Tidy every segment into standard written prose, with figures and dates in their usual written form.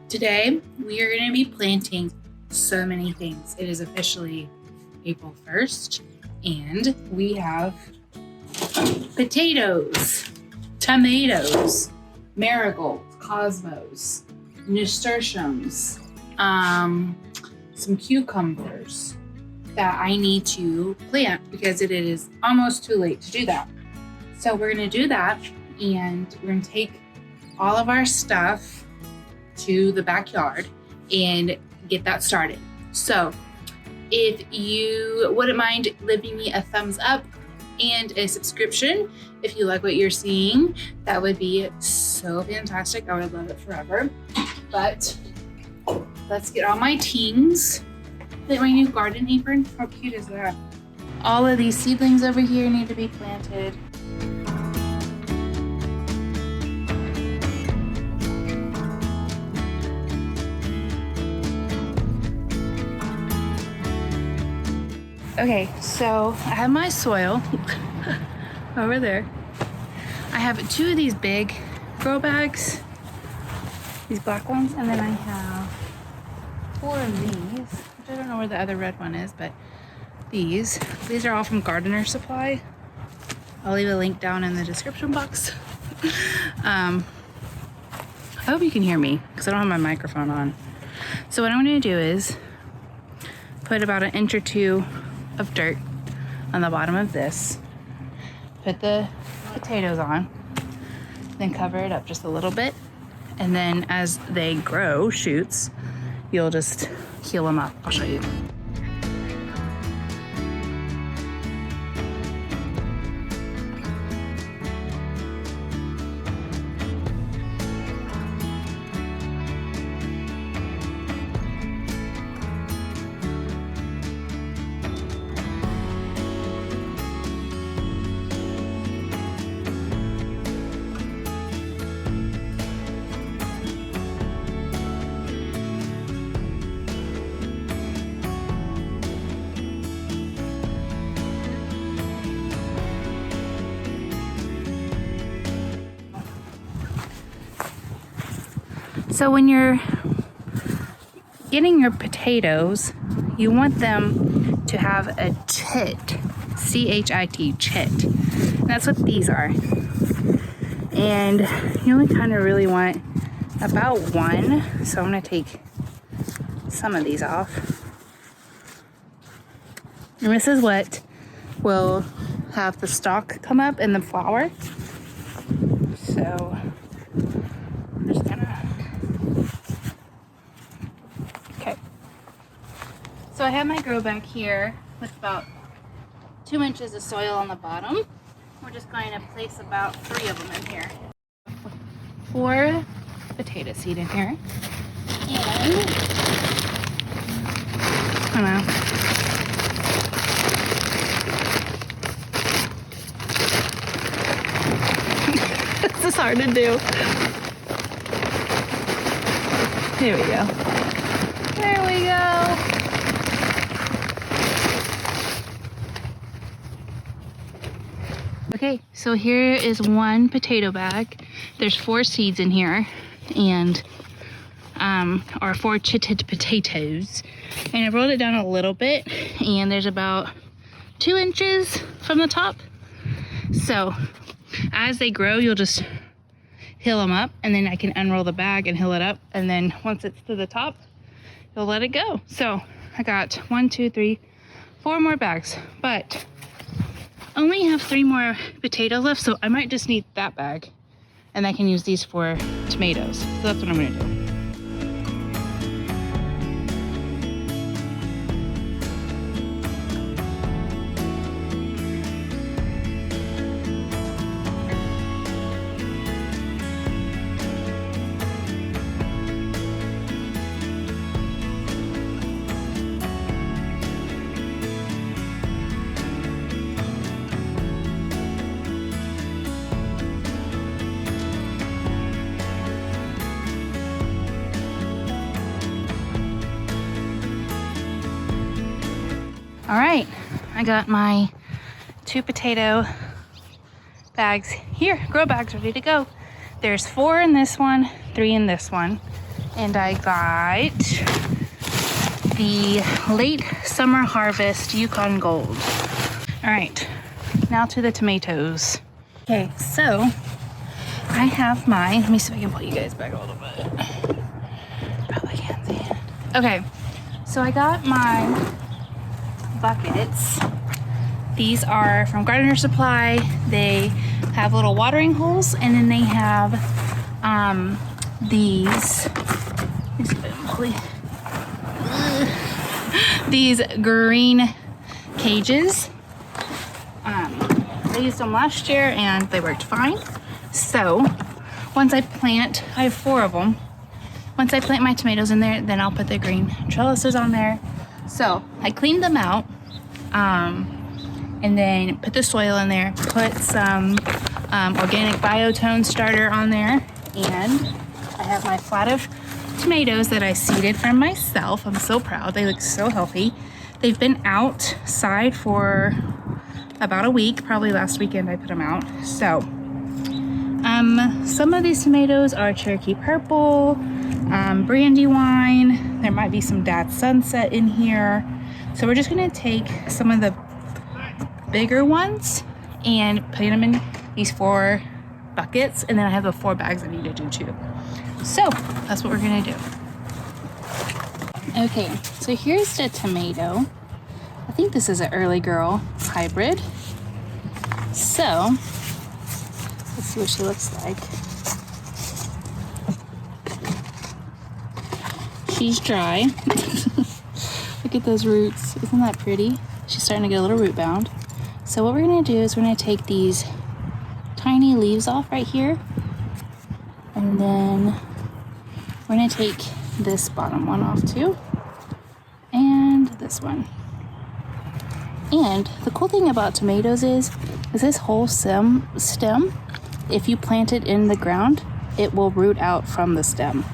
Today, we are going to be planting so many things. It is officially April 1st, and we have potatoes, tomatoes, marigolds, cosmos, nasturtiums, some cucumbers that I need to plant because it is almost too late to do that. So we're going to do that, and we're going to take all of our stuff to the backyard and get that started. So if you wouldn't mind leaving me a thumbs up and a subscription if you like what you're seeing, that would be so fantastic. I would love it forever. But let's get all my tings. Look at my new garden apron. How cute is that? All of these seedlings over here need to be planted. Okay, so I have my soil over there. I have 2 of these big grow bags, these black ones, and then I have 4 of these, which I don't know where the other red one is, but these are all from Gardener Supply. I'll leave a link down in the description box. I hope you can hear me because I don't have my microphone on. So what I'm going to do is put about 1 inch or 2 of dirt on the bottom of this, put the potatoes on, then cover it up just a little bit, and then as they grow shoots, you'll just heal them up. I'll show you. So when you're getting your potatoes, you want them to have a chit, C-H-I-T, chit. And that's what these are. And you only kind of really want about 1. So I'm going to take some of these off. And this is what will have the stalk come up in the flower. So I'm just gonna... Okay. So I have my grow bag here with about 2 inches of soil on the bottom. We're just going to place about 3 of them in here. 4 potato seed in here. And I don't know. This is hard to do. Here we go. There we go. Okay, so here is 1 potato bag. There's 4 seeds in here, and or 4 chitted potatoes. And I rolled it down a little bit, and there's about 2 inches from the top. So as they grow, you'll just heal them up, and then I can unroll the bag and heal it up, and then once it's to the top, you'll let it go. So I got 1, 2, 3, 4 more bags, but only have 3 more potatoes left, so I might just need that bag, and I can use these for tomatoes. So that's what I'm gonna do. All right, I got my 2 potato bags here, grow bags ready to go. There's 4 in this one, 3 in this one. And I got the late summer harvest Yukon Gold. All right, now to the tomatoes. Okay, so I have my, let me see if I can pull you guys back a little bit. Probably can't see it. Okay, so I got my buckets. These are from Gardener Supply. They have little watering holes, and then they have these green cages. I used them last year and they worked fine. So once I plant, I have 4 of them. Once I plant my tomatoes in there, then I'll put the green trellises on there. So I cleaned them out, and then put the soil in there, put some organic biotone starter on there, and I have my flat of tomatoes that I seeded for myself. I'm so proud. They look so healthy. They've been outside for about a week. Probably last weekend I put them out. So some of these tomatoes are Cherokee Purple, Brandywine. There might be some Dad Sunset in here. So we're just gonna take some of the bigger ones and put them in these 4 buckets, and then I have the 4 bags I need to do too. So that's what we're gonna do. Okay, so here's the tomato. I think this is an early girl hybrid. So let's see what she looks like. She's dry. Look at those roots. Isn't that pretty? She's starting to get a little root bound. So what we're gonna do is we're gonna take these tiny leaves off right here, and then we're gonna take this bottom one off too, and this one. And the cool thing about tomatoes is this whole stem, if you plant it in the ground, it will root out from the stem.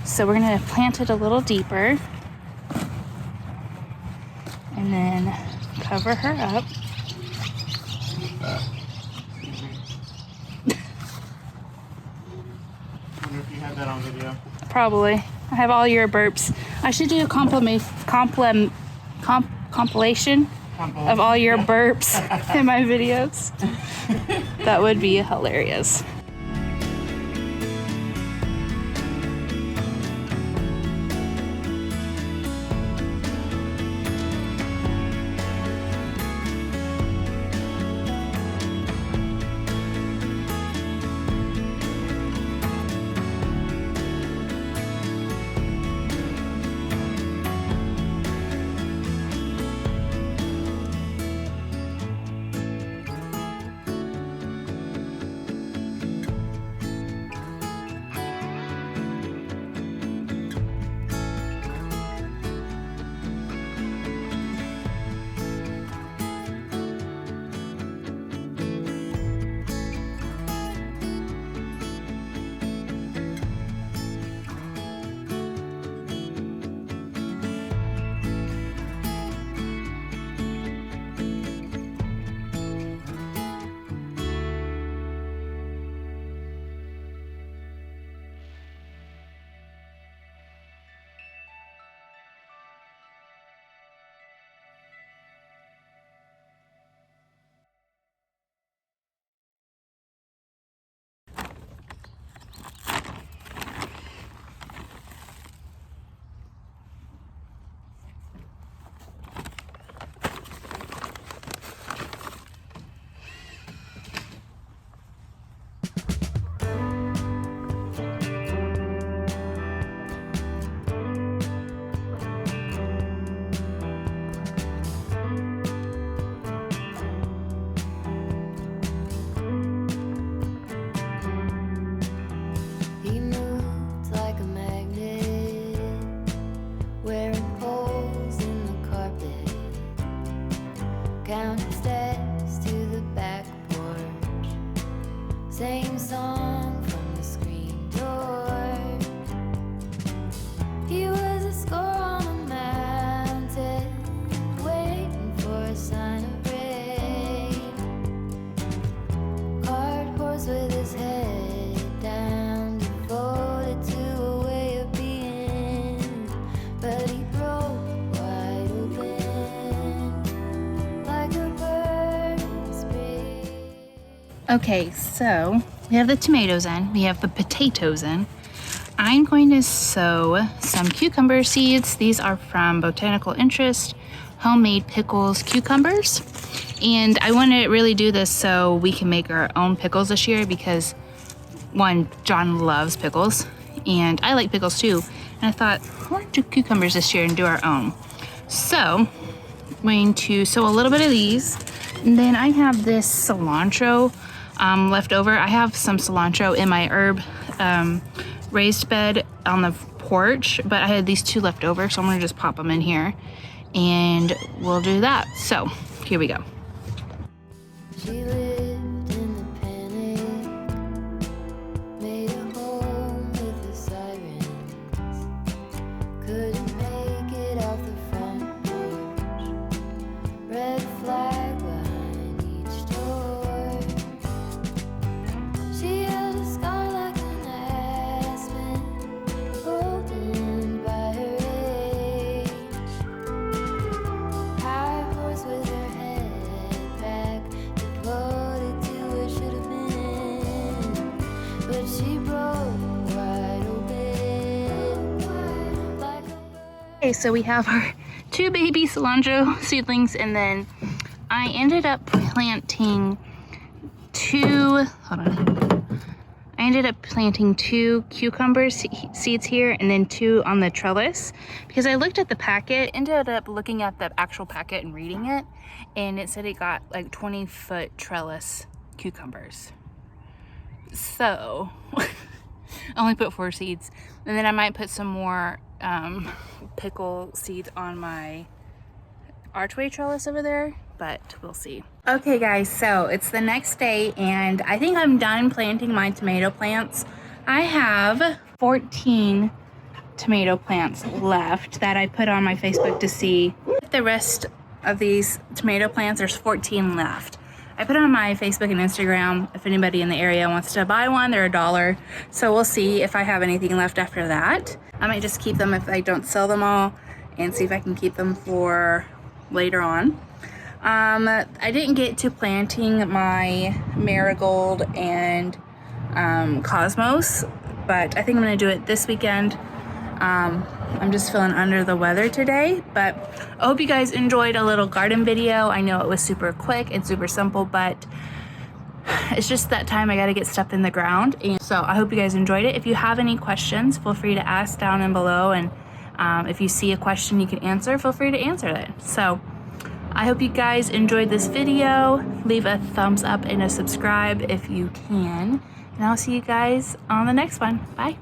So we're gonna plant it a little deeper, and then cover her up. I wonder if you have that on video. Probably. I have all your burps. I should do a compilation of all your burps in my videos. That would be hilarious. Same song from the screen door. He was a score on a mountain, waiting for a sign of rain. Cart horse with his head down. Okay, so we have the tomatoes in, we have the potatoes in. I'm going to sow some cucumber seeds. These are from Botanical Interest, homemade pickles cucumbers. And I want to really do this so we can make our own pickles this year because one, John loves pickles and I like pickles too. And I thought, let's do cucumbers this year and do our own. So I'm going to sow a little bit of these. And then I have this cilantro left over. I have some cilantro in my herb raised bed on the porch, but I had these two left over, so I'm gonna just pop them in here and we'll do that. So here we go. She lived in the panic, made a home with the sirens, couldn't make it off the front porch, red flag behind each door. She had a scar like an aspen, golden by her age, high horse with her head back, devoted to what should have been, but she broke wide open like a bird. Okay, so we have our two baby cilantro seedlings, and then I ended up planting two cucumber seeds here and then two on the trellis because I looked at the packet, ended up looking at the actual packet and reading it, and it said it got like 20-foot trellis cucumbers. So I only put 4 seeds, and then I might put some more pickle seeds on my archway trellis over there, but we'll see. Okay guys, so it's the next day and I think I'm done planting my tomato plants. I have 14 tomato plants left that I put on my Facebook to see the rest of these tomato plants. There's 14 left. I put it on my Facebook and Instagram if anybody in the area wants to buy one. They're $1. So we'll see if I have anything left after that. I might just keep them if I don't sell them all and see if I can keep them for later on. I didn't get to planting my marigold and cosmos, but I think I'm gonna do it this weekend. I'm just feeling under the weather today, but I hope you guys enjoyed a little garden video. I know it was super quick and super simple, but it's just that time I gotta get stuff in the ground. And so I hope you guys enjoyed it. If you have any questions, feel free to ask down and below, and if you see a question you can answer, feel free to answer it. So I hope you guys enjoyed this video. Leave a thumbs up and a subscribe if you can, and I'll see you guys on the next one. Bye.